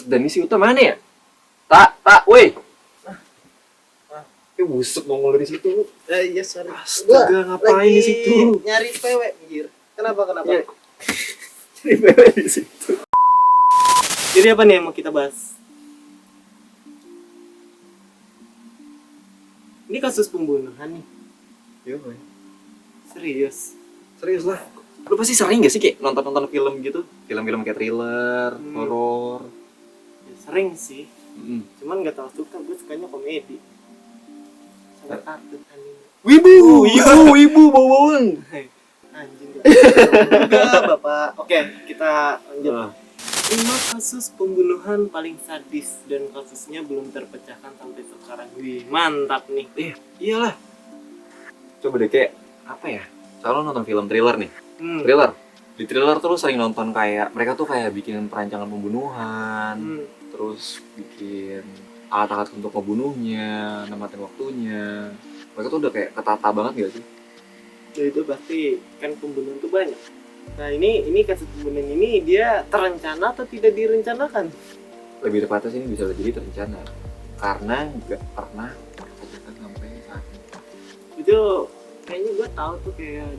Dan si Uta mana ya? Tak, woi. Busuk nongol dari situ. Iya, sorry. Astaga, ngapain di situ? Nyari PW, anjir. Kenapa? Ya. Nyari PW di situ. Jadi apa nih yang mau kita bahas? Ini kasus pembunuhan nih. Iya, boy. Serius. Serius lah. Lu pasti sering gak sih kayak nonton film gitu? Film-film kayak thriller, horor. Ya, sering sih. Cuman gak terlalu suka, gue sukanya komedi. Sama kartun anime. Wibu, bawang. Anjing enggak, Bapak. Oke, kita lanjut. 5 kasus pembunuhan paling sadis dan kasusnya belum terpecahkan sampai sekarang. Wih, mantap nih. Iyalah. Coba deh kayak apa ya? Kalau nonton film thriller nih. Thriller. Di thriller tuh lu sering nonton kayak mereka tuh kayak bikin perancangan pembunuhan, terus bikin alat-alat untuk membunuhnya, nematin waktunya. Mereka tuh udah kayak ketata banget gak sih? Ya itu pasti kan pembunuhan tuh banyak. Nah ini kasus pembunuhan ini dia terencana atau tidak direncanakan? Lebih tepatnya sih ini bisa jadi terencana karena nggak pernah terpecahkan sampai saat ini. Itu kayaknya gue tahu tuh kayak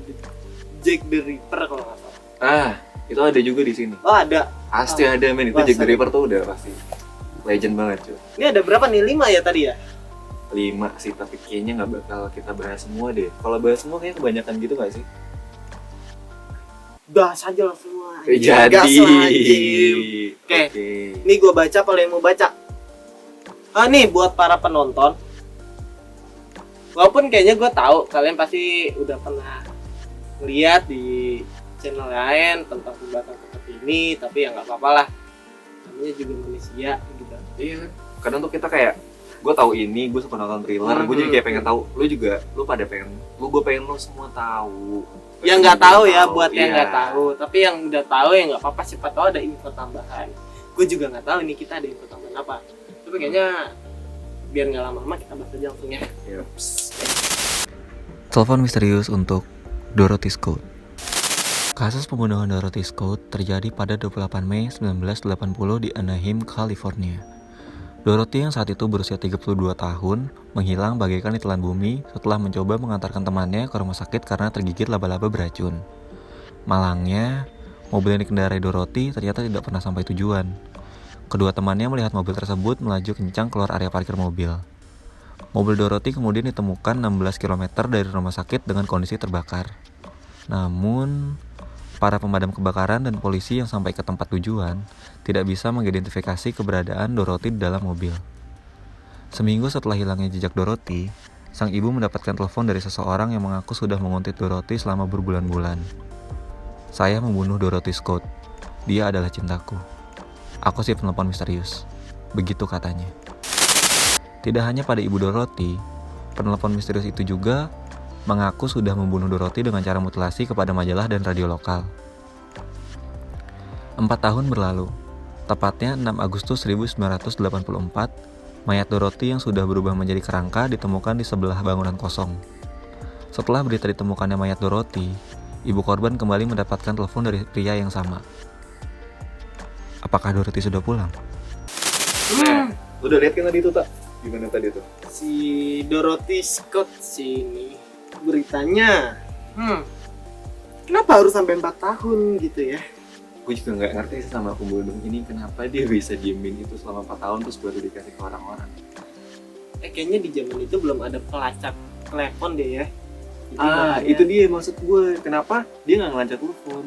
Jack the Ripper kalau nggak salah. Itu ada juga di sini. Oh ada. Pasti ada men, itu Jack the Ripper tuh udah pasti legend banget cuy. Ini ada berapa nih? 5 ya tadi ya? 5 sih, tapi kayaknya nggak bakal kita bahas semua deh. Kalau bahas semua kayaknya kebanyakan gitu nggak sih? Bahas aja lah semua. Jadi. Oke. Ini gue baca kalau yang mau baca. Nih buat para penonton. Walaupun kayaknya gue tahu kalian pasti udah pernah lihat di channel lain tentang pembahasan seperti ini, tapi ya nggak apa-apa lah. Namanya juga manusia gitu. Iya kan. Kadang tuh kita kayak gue tahu ini, gue suka nonton thriller, gue jadi kayak pengen tahu. Lu pada pengen, gue pengen lo semua tahu. Yang nggak tahu ya, buat yang nggak tahu. Tapi yang udah tahu ya nggak apa-apa, siapa tahu ada info tambahan. Gue juga nggak tahu nih kita ada info tambahan apa. Tapi kayaknya biar nggak lama-lama kita bahas aja langsung ya. Telepon misterius untuk Dorothy Scott. Kasus pembunuhan Dorothy Scott terjadi pada 28 Mei 1980 di Anaheim, California. Dorothy yang saat itu berusia 32 tahun menghilang bagaikan ditelan bumi setelah mencoba mengantarkan temannya ke rumah sakit karena tergigit laba-laba beracun. Malangnya, mobil yang dikendarai Dorothy ternyata tidak pernah sampai tujuan. Kedua temannya melihat mobil tersebut melaju kencang keluar area parkir mobil. Mobil Dorothy kemudian ditemukan 16 km dari rumah sakit dengan kondisi terbakar. Namun, para pemadam kebakaran dan polisi yang sampai ke tempat tujuan tidak bisa mengidentifikasi keberadaan Dorothy di dalam mobil. Seminggu setelah hilangnya jejak Dorothy, sang ibu mendapatkan telepon dari seseorang yang mengaku sudah menguntit Dorothy selama berbulan-bulan. "Saya membunuh Dorothy Scott. Dia adalah cintaku. Aku si penelpon misterius." Begitu katanya. Tidak hanya pada ibu Dorothy, penelpon misterius itu juga mengaku sudah membunuh Dorothy dengan cara mutilasi kepada majalah dan radio lokal. 4 tahun berlalu, tepatnya 6 Agustus 1984, mayat Dorothy yang sudah berubah menjadi kerangka ditemukan di sebelah bangunan kosong. Setelah berita ditemukannya mayat Dorothy, ibu korban kembali mendapatkan telepon dari pria yang sama. Apakah Dorothy sudah pulang? Udah lihat kan tadi itu tak? Gimana tadi tuh? Si Dorothy Scott sini beritanya. Kenapa harus sampai 4 tahun gitu ya? Gue juga nggak ngerti sama pembunuh ini kenapa dia bisa diemin itu selama 4 tahun terus baru dikasih ke orang-orang. Kayaknya di zaman itu belum ada pelacak telepon deh ya. Jadi Itu dia maksud gue. Kenapa dia nggak ngelacak telepon?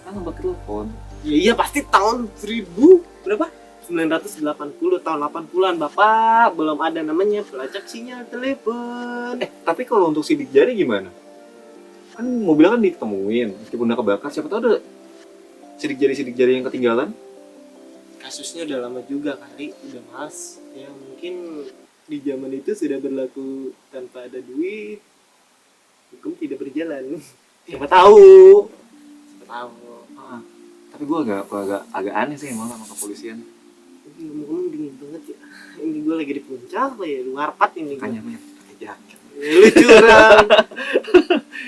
Kan ngebak telepon. Iya pasti tahun 1980 tahun 80-an Bapak belum ada namanya pelacak sinyal telepon. Tapi kalau untuk sidik jari gimana? Kan mobilnya kan ditemuin meskipun udah kebakar, siapa tahu ada sidik jari yang ketinggalan. Kasusnya udah lama juga kali, udah mas. Ya mungkin di zaman itu sudah berlaku tanpa ada duit, hukum tidak berjalan. Siapa tahu. Tapi gue agak aneh sih emang sama kepolisian. Ngomong-ngomong dingin banget ya. Ini gue lagi di puncak apa ya? Di Warpat ini. Makanya pakai jaket. Lu curang.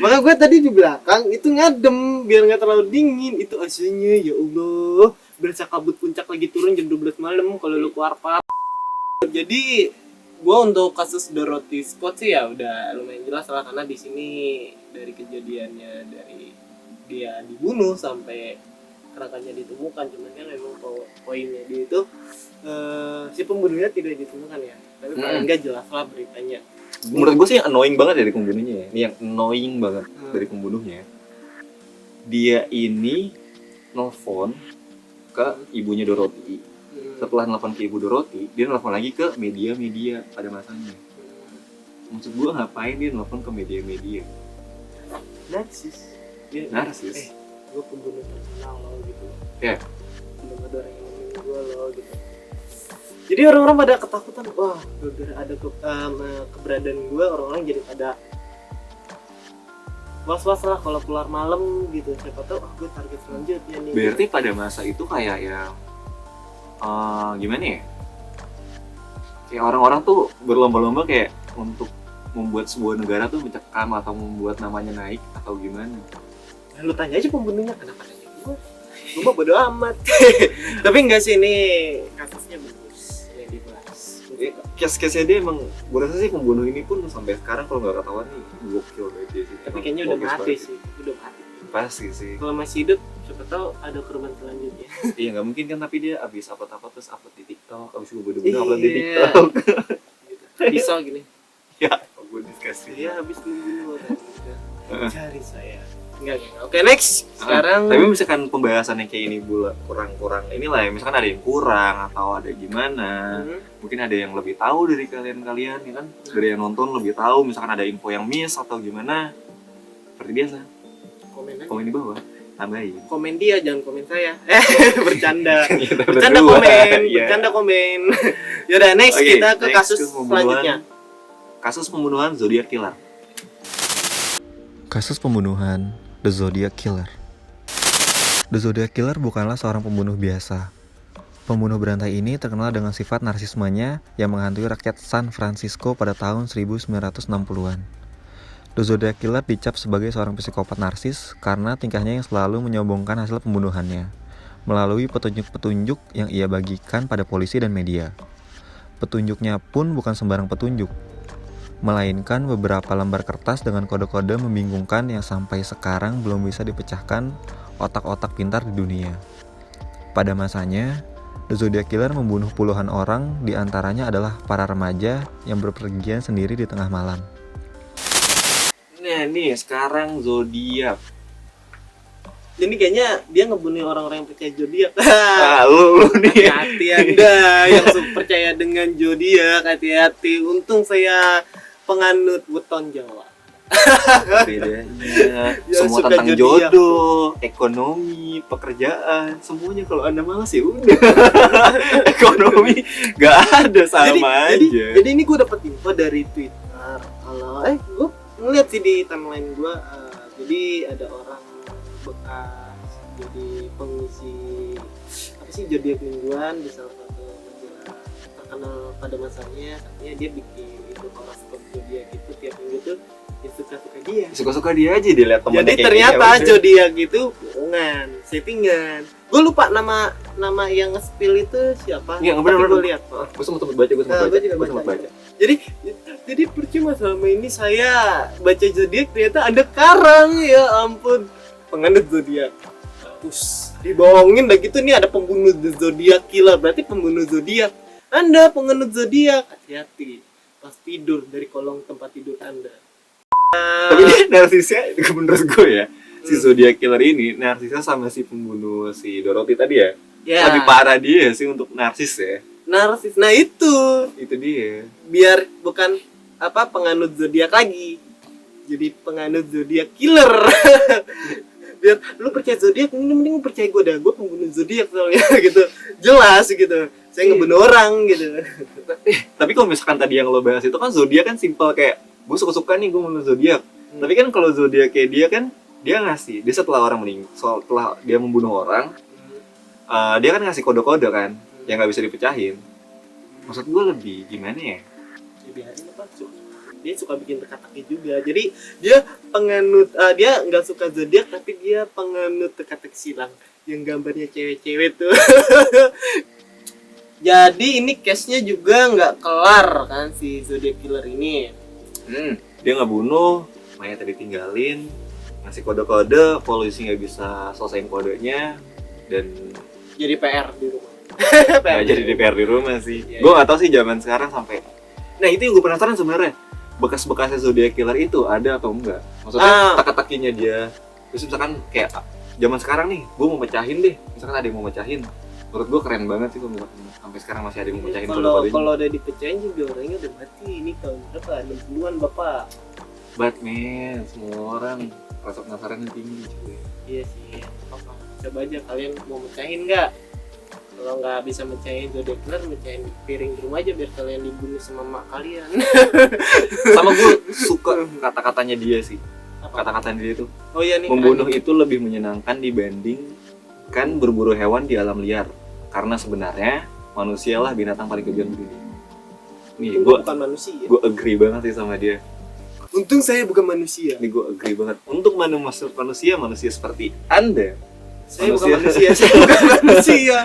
Maka gue tadi di belakang itu ngadem biar nggak terlalu dingin. Itu AC-nya ya Allah. berasa kabut puncak lagi turun jam 12 malam kalau lu keluar park. Jadi gua untuk kasus Dorothy Scott sih ya udah lumayan jelas lah, karena di sini dari kejadiannya dari dia dibunuh sampai kerangkanya ditemukan, cuman kan memang poinnya dia itu si pembunuhnya tidak ditemukan ya, tapi paling nggak jelas lah beritanya. Menurut gue sih yang annoying banget dari pembunuhnya ya. Ini yang annoying banget dari pembunuhnya. Dia ini nelfon ke ibunya Dorothy. Setelah nelfon ke ibu Dorothy, dia nelfon lagi ke media-media pada masanya. Maksud gue ngapain dia nelfon ke media-media? Narsis. Narsis. Gue pembunuh terkenal loh gitu. Ya. Belum ada orang yang ngomongin gue loh gitu. Jadi orang-orang pada ketakutan, wah gara-gara ada keberadaan gue, orang-orang jadi pada was-was lah kalau keluar malam gitu. Siapa tahu gue target selanjutnya nih. Berarti pada masa itu kayak yang gimana ya? Kayak orang-orang tuh berlomba-lomba kayak untuk membuat sebuah negara tuh mencekam atau membuat namanya naik atau gimana? Nah, lu tanya aja pembunuhnya, kenapa nanya gue? Gue mah bodo amat. Tapi enggak sih, ini kasusnya bagus yang dibahas. Case-case-nya dia emang, gue rasa sih pembunuh ini pun sampai sekarang kalau nggak ketahuan nih gokil banget dia sih. Tapi kayaknya udah mati sih, udah mati. Pasti sih. Kalau masih hidup, siapa tahu ada korban selanjutnya. Iya nggak mungkin kan, tapi dia abis apa-apa terus upload di TikTok, abis gue bodoh-bodoh upload di TikTok. Bisa gini. Ya, gue disgusting. Iya, habis membunuh orang gitu. Cari saya. Enggak. Oke, next. Sekarang tapi misalkan pembahasan yang kayak ini kurang inilah ya, misalkan ada yang kurang atau ada gimana, mungkin ada yang lebih tahu dari kalian ya kan, dari yang nonton lebih tahu, misalkan ada info yang miss atau gimana, seperti biasa komen di bawah, tambahin. Komen dia, jangan komen saya. Bercanda. Kita Bercanda berdua. komen, Iya. bercanda komen. Yaudah, next Oke, kita ke next kasus ke pembunuhan. selanjutnya. Kasus pembunuhan Zodiac Killer. Kasus pembunuhan The Zodiac Killer. The Zodiac Killer bukanlah seorang pembunuh biasa. Pembunuh berantai ini terkenal dengan sifat narsismenya yang menghantui rakyat San Francisco pada tahun 1960-an. The Zodiac Killer dicap sebagai seorang psikopat narsis karena tingkahnya yang selalu menyombongkan hasil pembunuhannya melalui petunjuk-petunjuk yang ia bagikan pada polisi dan media. Petunjuknya pun bukan sembarang petunjuk, melainkan beberapa lembar kertas dengan kode-kode membingungkan yang sampai sekarang belum bisa dipecahkan otak-otak pintar di dunia. Pada masanya, The Zodiac Killer membunuh puluhan orang, di antaranya adalah para remaja yang berpergian sendiri di tengah malam. Nah nih sekarang Zodiac. Jadi kayaknya dia ngebunuh orang-orang yang percaya zodiak. Lu nih. Hati-hati Anda yang percaya dengan zodiak, hati-hati. Untung saya penganut weton Jawa. Bedanya Ya, semua suka tentang zodiak. jodoh, ekonomi, pekerjaan, semuanya kalau Anda malas ya udah. Ekonomi nggak ada, sama aja. Jadi ini gue dapet info dari Twitter. Gue ngeliat sih di timeline gue. Jadi ada orang bekas jadi pengisi apa sih zodiak mingguan di salah satu majalah terkenal pada masanya. Katanya dia bikin itu horoskop zodiak itu tiap minggu tuh ya suka-suka dia. Suka-suka dia aja dilihat temannya. Jadi kayak ternyata gini, ya zodiak itu bohongan, settingan. Gue lupa nama yang nge-spill itu siapa. Iya, Tapi bener-bener. gue lihat. Gue sempat baca, Nah, gua juga baca. Jadi percuma selama ini saya baca zodiak ternyata ada karang, ya ampun. Penganut zodiak. Terus dibohongin udah gitu, nih ada pembunuh zodiak killer, berarti pembunuh zodiak. Anda penganut zodiak, hati-hati pas tidur dari kolong tempat tidur Anda. Tapi dia narsisnya, menurut gue ya, si Zodiac Killer ini narsisnya sama si pembunuh si Dorothy tadi ya. Ya, Lebih parah dia sih untuk narsis ya. narsis. Nah itu dia. biar bukan penganut zodiak lagi, jadi penganut zodiak killer. Biar lu percaya zodiak, mending percaya gue dah, gue pembunuh zodiak soalnya. Gitu, jelas gitu, saya ngebunuh orang gitu. Tapi kalau misalkan tadi yang lo bahas itu kan zodiak kan simpel, kayak gue suka-suka nih gue menurut zodiak. Tapi kan kalau zodiak kayak dia kan, dia ngasih, dia setelah orang meninggal, setelah dia membunuh orang, dia kan ngasih kode-kode kan yang nggak bisa dipecahin. Maksud gue lebih gimana ya? Ya biarin apa, dia suka bikin teka-teki juga. Jadi dia penganut, dia nggak suka zodiak tapi dia penganut teka-teki silang. yang gambarnya cewek-cewek tuh. Jadi ini case-nya juga nggak kelar kan si Zodiac Killer ini. Dia nggak bunuh, mayatnya ditinggalin, ngasih kode-kode, polisi nggak bisa selesaiin kodenya, dan Jadi PR di rumah. nggak jadi DPR di rumah sih. Iya, Gue nggak tahu sih zaman sekarang sampai. Nah itu yang gue penasaran sebenarnya, bekas-bekasnya Zodiac Killer itu ada atau enggak? Maksudnya teka-tekinya dia. Terus misalkan kayak zaman sekarang nih, gue mau mecahin deh. Misalkan ada yang mau mecahin, menurut gue keren banget sih kalau sampai sekarang masih ada yang mau mecahin kode-kodenya. Kalau udah dipecahin juga orangnya udah mati. Ini tahun berapa? 60-an Bapak. Batman, semua orang rasa penasaran tinggi cuy. Iya sih. Apa? Coba aja kalian mau mecahin nggak? Kalau nggak bisa mecahin Zodiac Killer, mecahin piring di rumah aja biar kalian dibunuh sama mak kalian. Sama gue suka kata-katanya dia sih. Apa? Kata-katanya dia tuh, Oh iya nih. membunuh itu lebih menyenangkan dibandingkan berburu hewan di alam liar. Karena sebenarnya manusia lah binatang paling kejam di dunia. Nih, Untung gue bukan manusia. agree banget sih sama dia. Untung saya bukan manusia. Nih gue agree banget. Untuk manusia seperti Anda, Saya bukan manusia. Saya bukan manusia.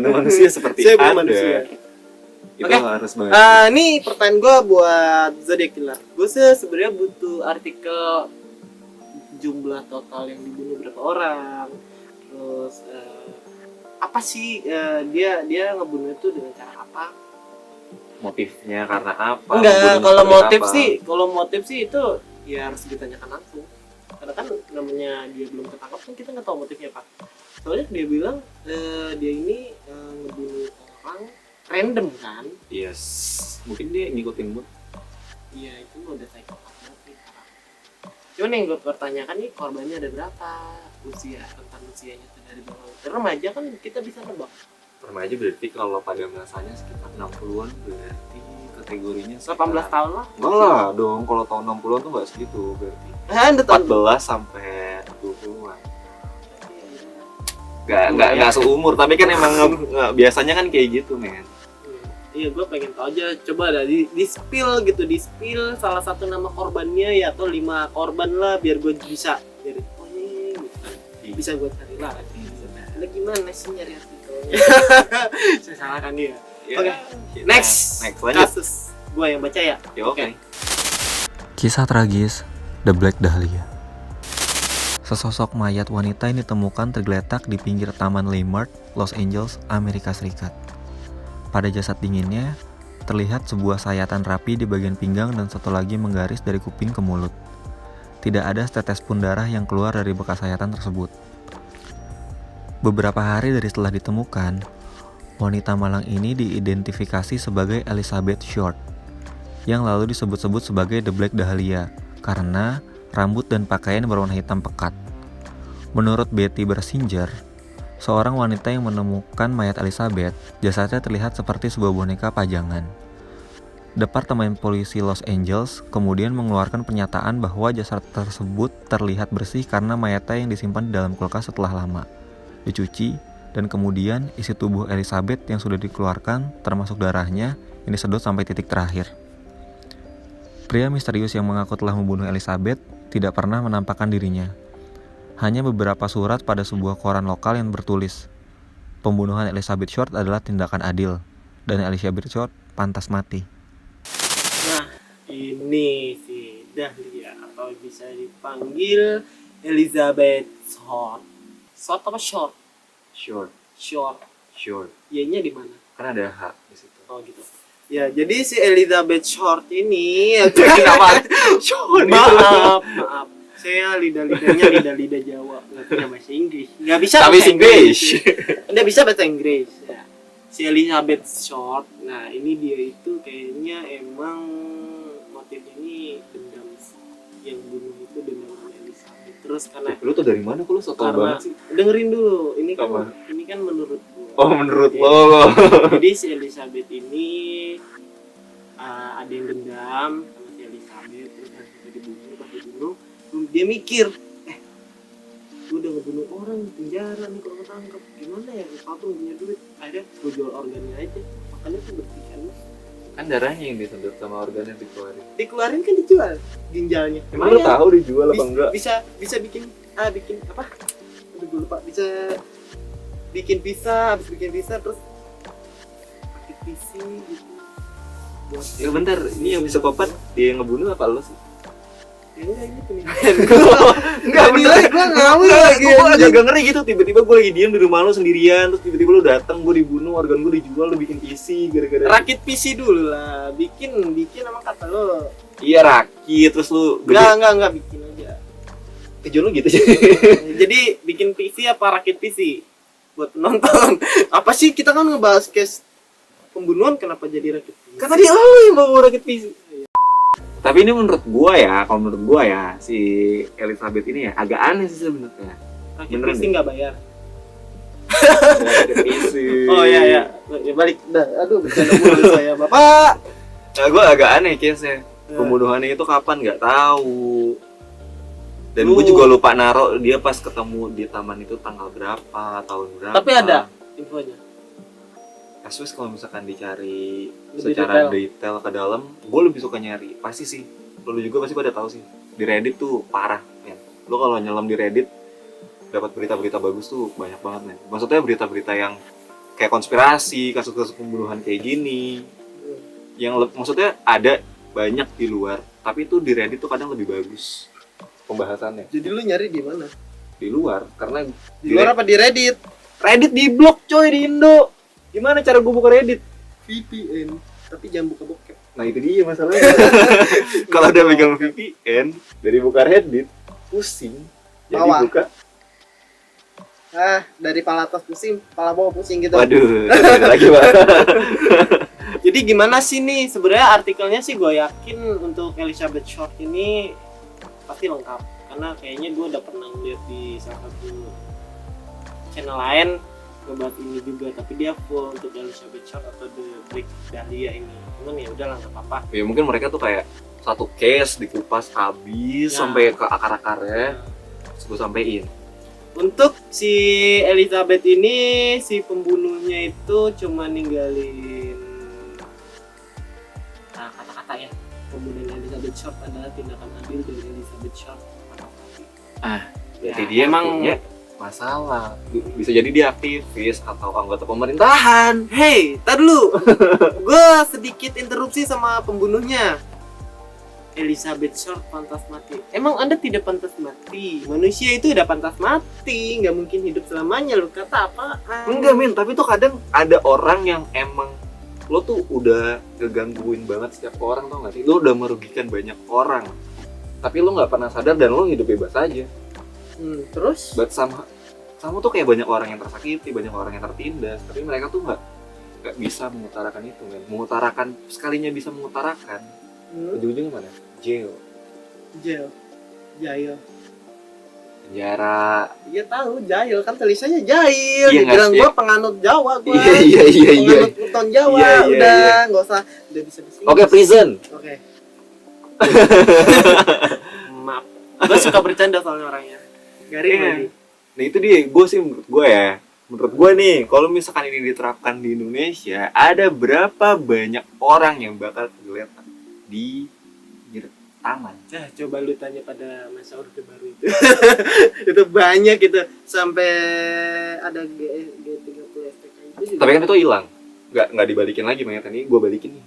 manusia seperti Saya bukan Anda, manusia. itu Oke. harus banget. Ini pertanyaan gue buat Zodiac Killer. Gue sebenarnya butuh artikel jumlah total yang dibunuh berapa orang. Terus apa sih dia ngebunuh itu dengan cara apa? Motifnya karena apa? Enggak, Membunuh kalau seperti motif sih itu ya harus ditanyakan langsung. Karena kan namanya dia belum ketangkap kan kita nggak tahu motifnya apa. Soalnya dia bilang dia ini ngebunuh orang random kan. Yes, mungkin dia ngikutin mood. Iya itu udah psikopat banget nih. Cuman yang gue pertanyakan nih korbannya ada berapa, tentang usianya tuh dari berapa. Remaja kan kita bisa nebak. Remaja berarti kalau pada masanya sekitar 60-an berarti kategorinya 18 tahun lah. Enggak lah dong, kalau tahun 60-an tuh nggak segitu berarti. Ada tahun 14 sampai 20-an. Nggak seumur, tapi kan emang biasanya kan kayak gitu, men. Iya, gue pengen tahu aja. Coba ada di spill gitu, di spill salah satu nama korbannya ya atau 5 korban lah biar gue bisa jadi oh ini gitu. Bisa gue cari lagi. Nah, gimana sih nyari artikelnya? Saya salahkan dia. Oke. Next lanjut. kasus. Gue yang baca ya. Ya, oke. Kisah tragis The Black Dahlia. Sesosok mayat wanita ini ditemukan tergeletak di pinggir Taman Leimert, Los Angeles, Amerika Serikat. Pada jasad dinginnya, terlihat sebuah sayatan rapi di bagian pinggang dan satu lagi menggaris dari kuping ke mulut. Tidak ada setetes pun darah yang keluar dari bekas sayatan tersebut. Beberapa hari dari setelah ditemukan, wanita malang ini diidentifikasi sebagai Elizabeth Short, yang lalu disebut-sebut sebagai The Black Dahlia karena rambut dan pakaian berwarna hitam pekat. Menurut Betty Bersinger, seorang wanita yang menemukan mayat Elizabeth, jasadnya terlihat seperti sebuah boneka pajangan. Departemen Polisi Los Angeles kemudian mengeluarkan pernyataan bahwa jasad tersebut terlihat bersih karena mayatnya yang disimpan di dalam kulkas setelah lama, dicuci, dan kemudian isi tubuh Elizabeth yang sudah dikeluarkan, termasuk darahnya, yang disedot sampai titik terakhir. Pria misterius yang mengaku telah membunuh Elizabeth tidak pernah menampakkan dirinya. Hanya beberapa surat pada sebuah koran lokal yang bertulis, pembunuhan Elizabeth Short adalah tindakan adil, dan Elizabeth Short pantas mati. Nah, ini si Dahlia atau bisa dipanggil Elizabeth Short. Short apa short? Short. Short. Y-nya di mana? Kan ada H di situ. Oh gitu. Ya, jadi si Elizabeth Short ini Kenapa? Short. maaf. Saya lidah-lidahnya lidah Jawa, nggak punya bahasa Inggris. Nggak bisa Tapi bahasa Inggris. Nggak bisa bahasa Inggris. Ya. Si Elizabeth Short, nah ini dia itu kayaknya emang motifnya ini dendam yang bunuh itu dendam sama Elizabeth. Terus karena Lu tuh dari mana? Kok lu so tau banget sih? dengerin dulu, ini Apa? kan menurut gua. Oh, menurut Jadi- lo. Jadi si Elizabeth ini ada yang dendam sama si Elizabeth terus sampai dibunuh, pas dibunuh dia mikir gue udah ngebunuh orang di penjara nih kalau ketangkep gimana ya kalau punya duit akhirnya gue jual organnya aja makanya tuh bersihkan Kan darahnya yang disedot sama organnya dikeluarin kan dijual ginjalnya Emang lu tahu dijual apa enggak? bisa bikin apa aduh gue lupa bisa bikin pizza, habis bikin pizza terus pakai PC gitu. Buat Ya bentar, ini yang psikopat dia yang ngebunuh apa lo sih? enggak ini penilaian gua. Enggak bener, gua ngawur lagi, Gue anjing. agak ngeri gitu, tiba-tiba gue lagi diem di rumah lo sendirian, terus tiba-tiba lo datang, gue dibunuh, organ gue dijual, lo bikin PC gara-gara. Rakit PC dulu lah, bikin emang kata lo. Iya rakit, terus lo Enggak bikin aja. Kejuan lo gitu sih. Jadi bikin PC apa rakit PC buat penonton? Apa sih kita kan ngebahas case pembunuhan, kenapa jadi rakit PC? Kan tadi lo yang bawa rakit PC. Tapi ini menurut gua ya, kalau menurut gua ya, si Elizabeth ini ya agak aneh sih sebenarnya. Rakit Beneran PC deh. nggak bayar. Rakit PC. Oh iya ya balik. Dah, aduh bercanda mulu saya bapak. Nah, gua agak aneh case-nya. Pembunuhannya itu kapan nggak tahu. Dan gue juga lupa naro dia pas ketemu di taman itu tanggal berapa, tahun berapa. Tapi ada infonya. Kasus kalau misalkan dicari Lebih secara detail ke dalam, gue lebih suka nyari. Pasti sih, lo juga pasti pada tahu sih. Di Reddit tuh parah, ya. Lo kalau nyelam di Reddit dapat berita-berita bagus tuh banyak banget nih. Maksudnya berita-berita yang kayak konspirasi, kasus-kasus pembunuhan kayak gini. Yang maksudnya ada banyak di luar, tapi itu di Reddit tuh kadang lebih bagus pembahasannya. Jadi lu nyari di mana? Di luar, karena Di luar apa di Reddit? Reddit di blok coy di Indo. Gimana cara gue buka Reddit? VPN. Tapi jangan buka bokep. Nah itu dia masalahnya. Kalau udah megang VPN dari buka Reddit pusing. Jadi Bawah. buka. Dari pala atas pusing, pala bawah pusing gitu. Waduh, beda lagi Pak. Jadi gimana sih nih sebenarnya artikelnya sih gue yakin untuk Elizabeth Short ini pasti lengkap. Karena kayaknya gue udah pernah lihat di salah satu channel lain ngebahas ini juga, tapi dia full untuk Elizabeth Short atau The Black Dahlia ini. Cuman ya udah lah nggak apa-apa. Ya mungkin mereka tuh kayak satu case dikupas habis Ya. sampai ke akar-akarnya. Terus gue sampein. Untuk si Elizabeth ini, si pembunuhnya itu cuma ninggalin kata-kata ya. Pembunuhan Elizabeth Short adalah tindakan adil dari Elizabeth Short. Jadi Ya, dia emang- punya masalah. Bisa jadi dia aktivis atau anggota pemerintahan. Hey, tar dulu. Gue sedikit interupsi sama pembunuhnya. Elizabeth Short pantas mati. Emang Anda tidak pantas mati? Manusia itu udah pantas mati, nggak mungkin hidup selamanya. Lu kata apa? Enggak men, tapi tuh kadang ada orang yang emang lo tuh udah ngegangguin banget setiap orang, tau gak sih? Lo udah merugikan banyak orang, tapi lo nggak pernah sadar dan lo hidup bebas aja. Terus? But sama tuh kayak banyak orang yang tersakiti, banyak orang yang tertindas, tapi mereka tuh nggak bisa mengutarakan itu men. Mengutarakan sekalinya bisa mengutarakan, ujung-ujungnya mana? Jail, Jahil. penjara. Iya tahu jahil kan tulisannya jahil. Iya, Dibilang nggak sih? gua penganut Jawa gua. Iya. Penganut Uton Jawa. Iya, iya, udah iya. nggak usah udah bisa di sini. Oke, prison. Oke. Maaf. Gua suka bercanda soalnya orangnya. Garing Iya. lagi. Nah itu dia, menurut gue nih, kalau misalkan ini diterapkan di Indonesia, ada berapa banyak orang yang bakal kelihatan di taman. Nah, coba lu tanya pada masa Orde Baru itu. Itu banyak gitu sampai ada G30 STK itu juga. Tapi kan itu hilang, nggak dibalikin lagi mayat ini, gue balikin nih.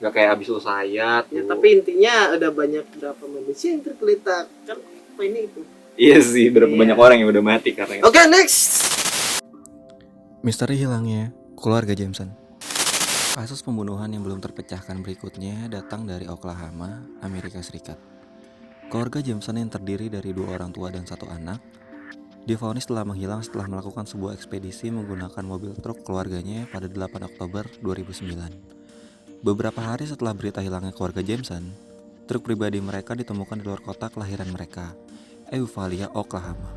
Nggak kayak abis lu sayat. Ya, lu- tapi intinya ada banyak berapa manusia yang tergeletak kan apa ini itu. Iya sih, berapa Iya. banyak orang yang udah mati karena itu. Oke, next. Misteri hilangnya keluarga Jameson. Kasus pembunuhan yang belum terpecahkan berikutnya datang dari Oklahoma, Amerika Serikat. Keluarga Jameson yang terdiri dari 2 orang tua dan 1 anak divonis telah menghilang setelah melakukan sebuah ekspedisi menggunakan mobil truk keluarganya pada 8 Oktober 2009. Beberapa hari setelah berita hilangnya keluarga Jameson, truk pribadi mereka ditemukan di luar kota kelahiran mereka, Eufalia, Oklahoma.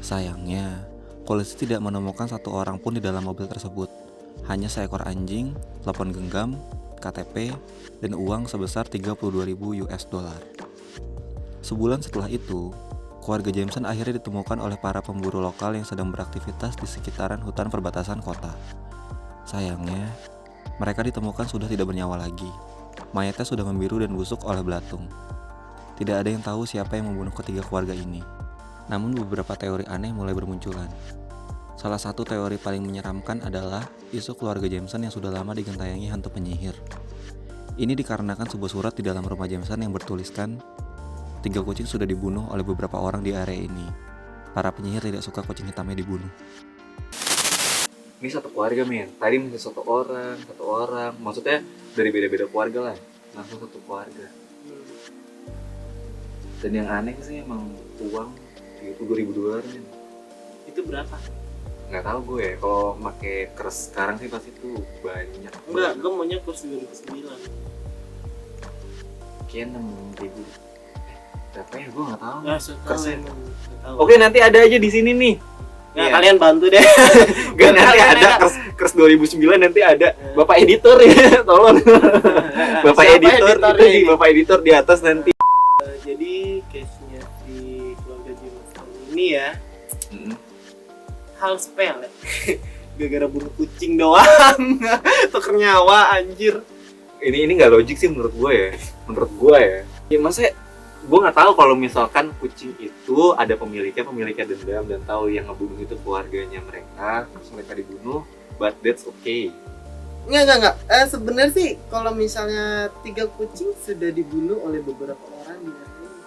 Sayangnya, polisi tidak menemukan 1 orang pun di dalam mobil tersebut. Hanya seekor anjing, telepon genggam, KTP, dan uang sebesar 32.000 US dollar. Sebulan setelah itu, keluarga Jameson akhirnya ditemukan oleh para pemburu lokal yang sedang beraktivitas di sekitaran hutan perbatasan kota. Sayangnya, mereka ditemukan sudah tidak bernyawa lagi. Mayatnya sudah membiru dan busuk oleh belatung. Tidak ada yang tahu siapa yang membunuh ketiga keluarga ini. Namun beberapa teori aneh mulai bermunculan. Salah satu teori paling menyeramkan adalah isu keluarga Jameson yang sudah lama digentayangi hantu penyihir. Ini dikarenakan sebuah surat di dalam rumah Jameson yang bertuliskan 3 kucing sudah dibunuh oleh beberapa orang di area ini. Para penyihir tidak suka kucing hitamnya dibunuh. Ini satu keluarga men, tadi masih satu orang, maksudnya dari beda-beda keluarga lah, langsung satu keluarga. Dan yang aneh sih emang uang itu $2.000 men. Itu berapa? Nggak tahu gue ya, kalau pakai kers sekarang sih pasti tuh banyak. Enggak, gue maunya kurs 2009. Kayaknya 6.000. Berapa ya? Gue nggak tahu. Nggak tahu Kersnya. emang, nggak tahu. Oke, nanti ada aja di sini nih. Nah, Iya. kalian bantu deh. Gak, nanti ada kers 2009 nanti ada. Bapak editor ya, tolong. Bapak Siapa editor itu editornya di ini? Bapak editor di atas nanti. Jadi case-nya si keluarga Jameson ini ya hal sepele. Gara-gara bunuh kucing doang. Tuker nyawa anjir. Ini nggak logik sih menurut gue ya. Menurut gue ya. Ya masa gue nggak tahu kalau misalkan kucing itu ada pemiliknya dendam dan tahu yang ngebunuh itu keluarganya mereka, terus mereka dibunuh, but that's okay. Enggak. Sebenarnya sih kalau misalnya 3 kucing sudah dibunuh oleh beberapa orang di daerah ini.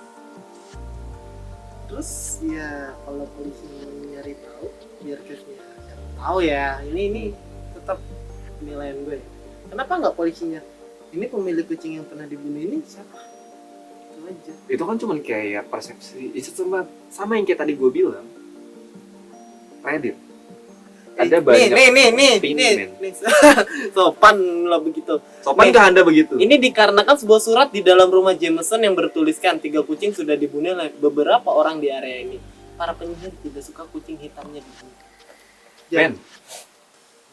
Terus ya kalau polisi mau nyari tahu, biar case-nya siapa tahu ya. Ini tetap penilaian gue. Kenapa nggak polisinya? Ini pemilik kucing yang pernah dibunuh ini siapa? Itu aja. Itu kan cuma kayak persepsi, itu sama yang kayak tadi gue bilang. Reddit. Ada banyak opinion, nih. Sopan lah begitu. Sopan Nih. ke Anda begitu? Ini dikarenakan sebuah surat di dalam rumah Jameson yang bertuliskan 3 kucing sudah dibunuh oleh beberapa orang di area ini. Para penyihir tidak suka kucing hitamnya dibunuh. Men,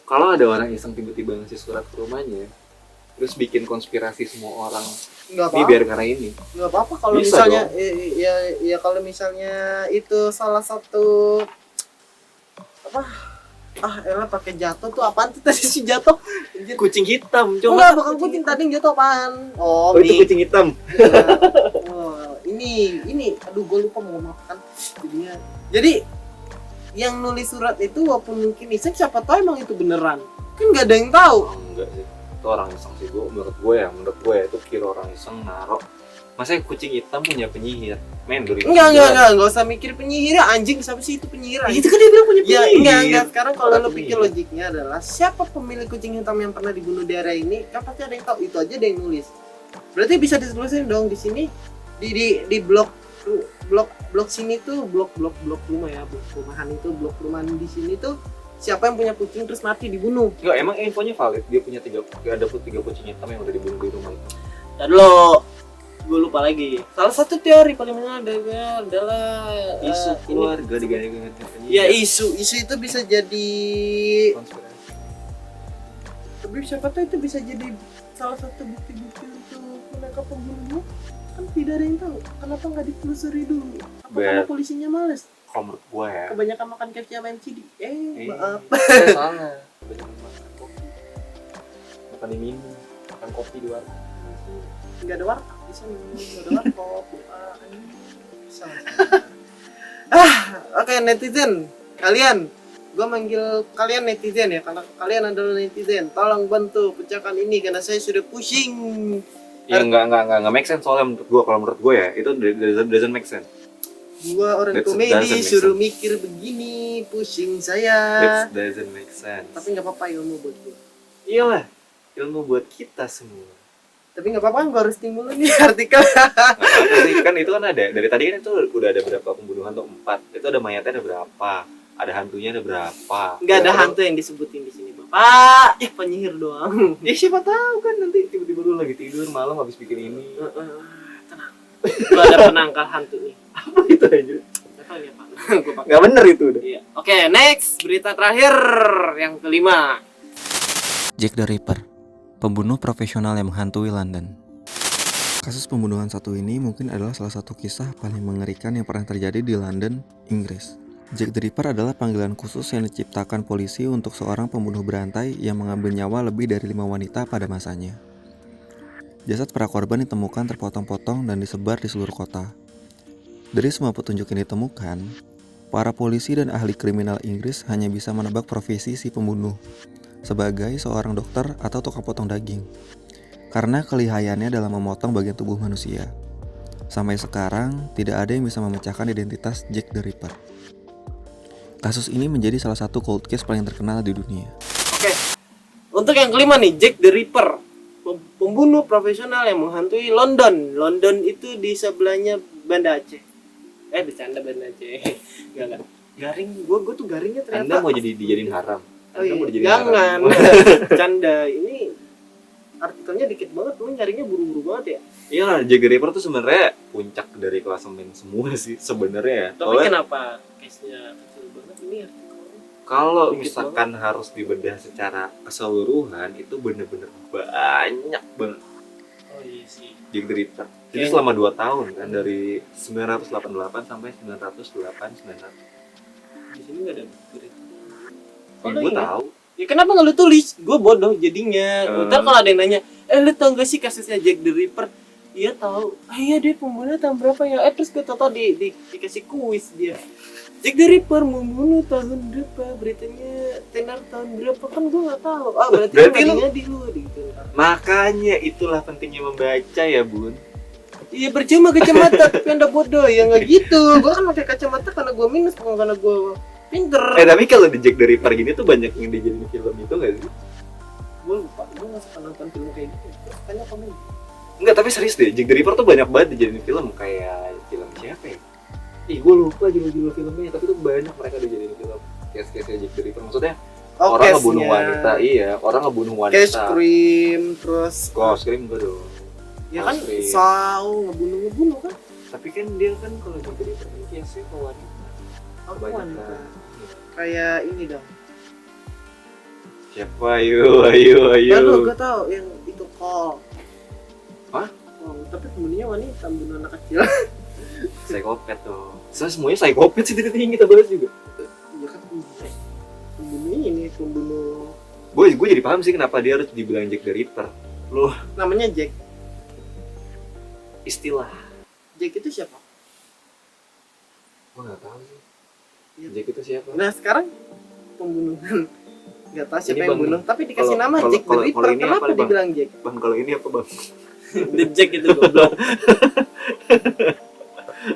kalau ada orang iseng tiba-tiba ngasih surat ke rumahnya, terus bikin konspirasi semua orang, Nggak ini biar karena ini. nggak apa-apa kalau Bisa misalnya dong. ya kalau misalnya itu salah satu elah pakai jatuh tuh apaan tuh tadi si jatuh? Anjir. Kucing hitam, Enggak, bukan kucing tadi yang jatuh apaan? Oh, itu kucing hitam. Oh, ini aduh gue lupa mau makan jadinya. Jadi yang nulis surat itu walaupun mungkin iseng siapa tahu emang itu beneran. Kan nggak ada yang tahu. Oh, enggak sih. Itu orang iseng sih menurut gue ya itu kira orang iseng naruh. Masa kucing hitam punya penyihir? Men, Enggak usah mikir penyihir anjing, siapa sih itu penyihir? Itu kan dia bilang punya Ya penyihir. enggak. Sekarang kalau Bukan lo pikir penyihir. logiknya adalah siapa pemilik kucing hitam yang pernah dibunuh di area ini? Kan pasti ada yang tahu. Itu aja ada yang nulis. Berarti bisa ditulisin dong di sini di blok sini tuh blok rumah ya, blok perumahan itu blok perumahan di sini tuh siapa yang punya kucing terus mati dibunuh. Enggak, emang infonya valid. Dia punya 3 kucing hitam yang udah dibunuh di rumah itu. Dan lo gue lupa lagi. Salah satu teori paling menarik adalah Isu ini- keluarga diganti-ganti penyihir. Ya isu itu bisa jadi Konspirasi. tapi siapa tahu itu bisa jadi salah satu bukti-bukti untuk menangkap pembunuh. Kan tidak ada yang tahu. Kenapa nggak ditelusuri dulu? Apa karena polisinya males? Kalau menurut gue ya. Kebanyakan makan KFC sama MCD. Maaf. Salah. Banyak makan kopi. Makan minum, makan kopi di warung. Nggak ada warteg di sana. Nggak ada warkop. Bisa. Oke netizen. Gue manggil kalian netizen ya. Kalau kalian adalah netizen, tolong bantu pecahkan ini karena saya sudah pusing. Ya nggak make sense soalnya menurut gue. Kalau menurut gue ya itu doesn't make sense. Gua orang That komedi doesn't make suruh sense. mikir begini, pusing saya. That doesn't make sense. Tapi nggak apa-apa ilmu buat gue. Iyalah, ilmu buat kita semua. Tapi nggak apa-apa, gue harus timbul nih artikel. Nggak apa-apa sih, kan itu kan ada dari tadi kan itu udah ada berapa pembunuhan tuh 4. Itu ada mayatnya ada berapa, ada hantunya ada berapa. Nggak ada Ya, hantu yang disebutin di sini, Bapak. Penyihir doang. Ya siapa tahu kan nanti tiba-tiba lu lagi tidur malam habis bikin ini. Tenang. Gue ada penangkal hantu nih. Apa itu aja? Nggak tahu ya Pak. Gue pakai. Nggak bener itu udah. Iya. Oke, next berita terakhir yang kelima. Jack the Ripper, pembunuh profesional yang menghantui London. Kasus pembunuhan satu ini mungkin adalah salah satu kisah paling mengerikan yang pernah terjadi di London, Inggris. Jack the Ripper adalah panggilan khusus yang diciptakan polisi untuk seorang pembunuh berantai yang mengambil nyawa lebih dari 5 wanita pada masanya. Jasad para korban ditemukan terpotong-potong dan disebar di seluruh kota. Dari semua petunjuk yang ditemukan, Para polisi dan ahli kriminal Inggris hanya bisa menebak profesi si pembunuh sebagai seorang dokter atau tukang potong daging karena kelihayannya dalam memotong bagian tubuh manusia. Sampai sekarang, tidak ada yang bisa memecahkan identitas Jack the Ripper. Kasus ini menjadi salah satu cold case paling terkenal di dunia. Oke. Untuk yang kelima nih, Jack the Ripper. Pembunuh profesional yang menghantui London. London itu di sebelahnya Banda Aceh. Bercanda Banda Aceh. Enggak. Garing. Gua tuh garingnya ternyata. Anda mau dijadiin haram? Oh, Anda iya. mau dijadiin Jangan. haram? Bercanda. Ini artikelnya dikit banget, lu nyarinya buru-buru banget ya. Iya lah, Jack the Ripper tuh sebenarnya puncak dari klasemen semua sih sebenarnya. Tapi kenapa case-nya kecil banget ini artikelnya? Kalau Dikit misalkan harus dibedah secara keseluruhan itu bener-bener banyak banget Oh iya sih. Jack the Ripper. Jadi Oke. selama 2 tahun kan dari 988 sampai 908 Di sini enggak ada berita. Gue tahu. Ya kenapa nggak lu tulis? Gue bodoh jadinya. Ntar kalau ada yang nanya, lu tau gak sih kasusnya Jack the Ripper? Iya tahu. Iya dia pembunuh tahun berapa ya? Terus gue tau dikasih kuis dia. Jack the Ripper membunuh tahun berapa? Beritanya tenar tahun berapa? Kan gue nggak tahu. Berarti lu di lu gitu. Makanya itulah pentingnya membaca ya bun. Iya percuma kacamata tapi anda bodoh ya nggak gitu. Gue kan pakai kacamata karena gue minus bukan karena gue pinter. Tapi kalau di Jack the Ripper gini tuh banyak yang dijadiin film itu nggak sih? Gue lupa. Gue nggak suka nonton film kayak gitu. Kayaknya komedi. Enggak, tapi serius deh, Jack the Ripper tuh banyak banget dijadiin film. Kayak film siapa ya? Gue lupa judul-judul filmnya, tapi tuh banyak mereka dijadiin film. Case-case Jack the Ripper, maksudnya orang ngebunuh wanita, orang ngebunuh wanita. Cash Cream, terus Scream enggak dong. ya kan Cream. Saw ngebunuh kan? Tapi kan dia kan kalau Jack the Ripper kan case-nya ke wanita. Apaan? Kebanyakan. Kayak ini dong. Siapa? Ayo. Ya lu gak tau yang itu Call. Hah? Oh, tapi pembunuhnya wanita, pembunuh anak kecil. Psikopat tuh. Semuanya psikopat sih dari kita bahas juga. Iya kan pembunuh ini, pembunuh Gue jadi paham sih kenapa dia harus dibilang Jack the Ripper. Loh, namanya Jack. istilah. Jack itu siapa? Gue nggak tahu sih. Iya. Jack itu siapa? Nah sekarang pembunuhan nggak tahu siapa Ini yang Bang, bunuh, tapi dikasih kalau- nama kalau- Jack the kalau- Ripper. kalau ini Kenapa apa nih, Bang? dibilang Jack? Bang, kalau ini apa bang? The Jack itu goblok.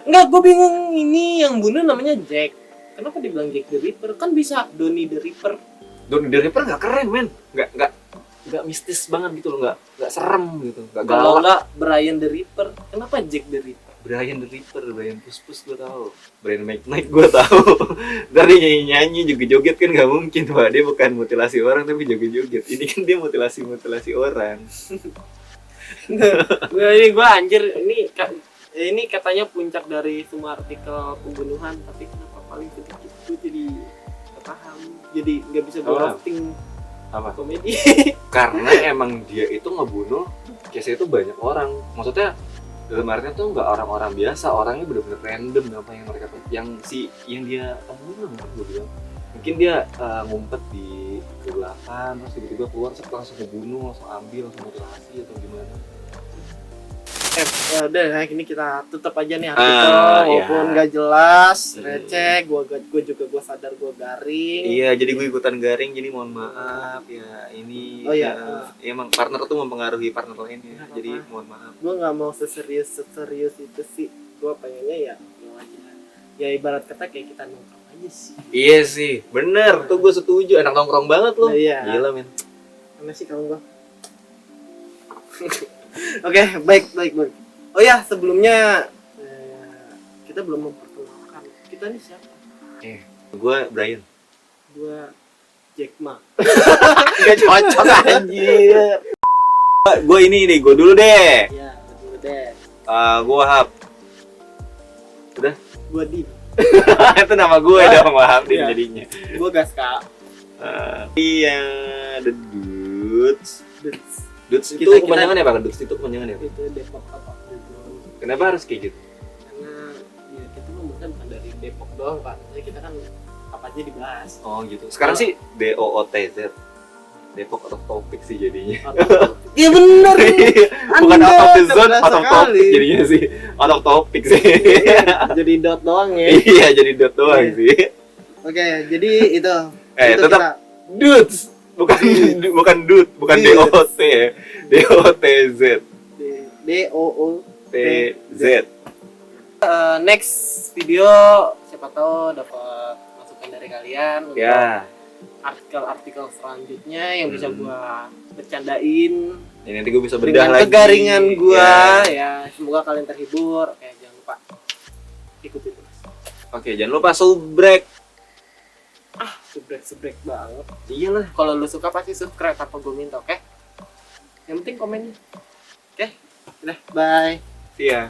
Enggak, gue bingung ini yang bunuh namanya Jack. Kenapa dibilang Jack the Ripper? Kan bisa Donnie the Ripper. Donnie the Ripper nggak keren men, nggak mistis banget gitu loh, nggak serem gitu, nggak Kalau galak. enggak Brian the Ripper, kenapa Jack the Ripper? Brian the Ripper, Brian Pus gue tahu, Brian McKnight gue tahu. Ntar dia nyanyi joget-joget kan nggak mungkin, Pak. Dia bukan mutilasi orang tapi joget-joget. Ini kan dia mutilasi orang. Ini gue anjir, ini katanya puncak dari semua artikel pembunuhan, tapi kenapa paling sedikit? Gue jadi nggak paham, jadi nggak bisa gue Apa? rafting Apa? komedi. Karena emang dia itu ngebunuh case itu banyak orang. Maksudnya dalam artinya tuh nggak orang-orang biasa, orangnya bener-bener random apa yang mereka yang dia temuin lah gue bilang. Mungkin dia ngumpet di kegelapan terus tiba-tiba keluar langsung ngebunuh, langsung ambil, langsung mutilasi atau gimana. Udah, ini kita tutup aja nih artikel, walaupun ya. nggak jelas, receh. Gue juga gue sadar gue garing. Iya, jadi gue ikutan garing, jadi mohon maaf ya. Ini Oh, iya. emang partner tuh mempengaruhi partner lainnya, Nggak jadi apa-apa. mohon maaf. Gue nggak mau seserius itu sih. Gue pengennya ya lo aja. Ya ibarat kata kayak kita nongkrong aja sih. Iya sih, bener. Tuh gue setuju, enak nongkrong banget loh. Nah, iya. Gila men. Mana sih kalau gue? Oke, baik. Oh ya, sebelumnya kita belum memperkenalkan. Kita ini siapa? Gue Brian. Gue Jack Ma. Gak cocok anjir. Gue ini deh, gue dulu deh. Ya, betul deh. Gue Wahab. Udah? Gue Dim. Itu nama gue dong, Wahab Iya. jadinya. Gue Gaska. Iya, The Dudes. Dudes itu Kita- kepanjangannya apa? Dudes itu kepanjangannya apa? Itu Depok apa? Kenapa harus kayak gitu? Karena ya kita bukan dari Depok doang Pak. Jadi kita kan apa aja dibahas. Oh gitu. Sekarang sih DOOTZ. Depok out of topic sih jadinya. Iya bener. Bukan Anda out of the zone, cerdas out of sekali. topic jadinya sih. Out of topic sih. Jadi dot doang ya. Iya, jadi dot doang Iya. sih. Oke, jadi itu. Tetap kita. dudes, bukan bukan dude, bukan Dudes. DOT ya. DOTZ. DOO TZ. next video siapa tahu dapat masukan dari kalian untuk Ya. artikel-artikel selanjutnya yang bisa gua bercandain Ya, nanti gue bisa bedah dengan lagi. kegaringan gua Ya. ya semoga kalian terhibur. Oke, jangan lupa ikuti terus. Oke, jangan lupa subrek. Sebrek banget. Iyalah. Kalau lu suka pasti subscribe tanpa gua minta, oke? Yang penting komennya. Oke? Udah, bye. Iya.